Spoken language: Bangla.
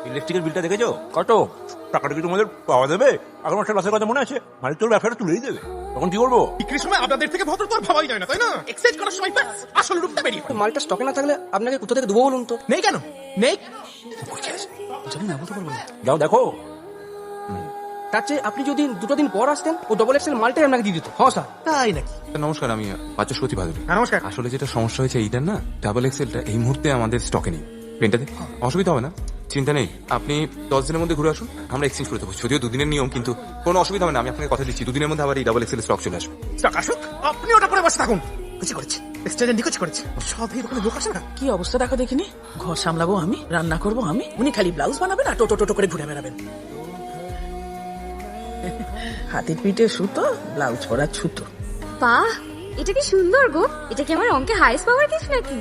ইলেকট্রিকের বিলটা দেখেছো কত? টাকাটা কি তোমাদের পাওয়া যাবে? আগের মাসের লসের কথা মনে আছে? মালিক তোর ব্যবসাটা তুলেই দেবে, তখন কি করবো? বিক্রির সময় আপনাদের থেকে ভদ্র তো আর ভাবাই যায় না, তাই না? এক্সচেঞ্জ করার সময় ব্যাস আসল রূপটা বেরিয়ে পড়ে। মালটা স্টকে না থাকলে আপনাকে কোথা থেকে দেবো বলুন তো? নেই কেন? নেই জানি না, বলতে পারবো না। যাও দেখো। তার চেয়ে আপনি যদি দুটো দিন পর আসতেন, ও ডবল এক্সেল মালটাই আপনাকে দিয়ে দিত। হ্যাঁ স্যার। তাই নাকি? নমস্কার, আমি বাচস্পতি ভাদুরী। হ্যাঁ, নমস্কার। আসলে যেটা সমস্যা হয়েছে এইটার না, ডাবল এক্সেলটা এই মুহূর্তে আমাদের স্টকে নেই। পেনটা দে, অসুবিধা হবে না, চিন্তা নেই। আপনি 10 দিনের মধ্যে ঘুরে আসুন, আমরা এক্সচেঞ্জ করে দেবো। যদিও 2 দিনের নিয়ম, কিন্তু কোনো অসুবিধা হবে না। আমি আপনাকে কথা দিচ্ছি, 2 দিনের মধ্যে আবার এই ডাবল এক্সেল স্টক চলে আসবে। স্টক আসুক, আপনি ওটা করে বসে থাকুন। কিছু করেছে এক্সচেঞ্জের নিকুচি করেছে সব এই দোকানে লোক আসে না। কি অবস্থা দেখো দেখিনি। ঘর সামলাবো আমি, রান্না করবো আমি, উনি খালি ব্লাউজ বানাবেন আর টোটো টোটো করে ঘুরে বেড়াবেন। হাতের পিঠে সুতো, ব্লাউজ পরা ছুতো। বাহ, এটা কি সুন্দর গো। এটা কি আমার অঙ্কে হাইস্ট পাওয়ার কিছু নাকি?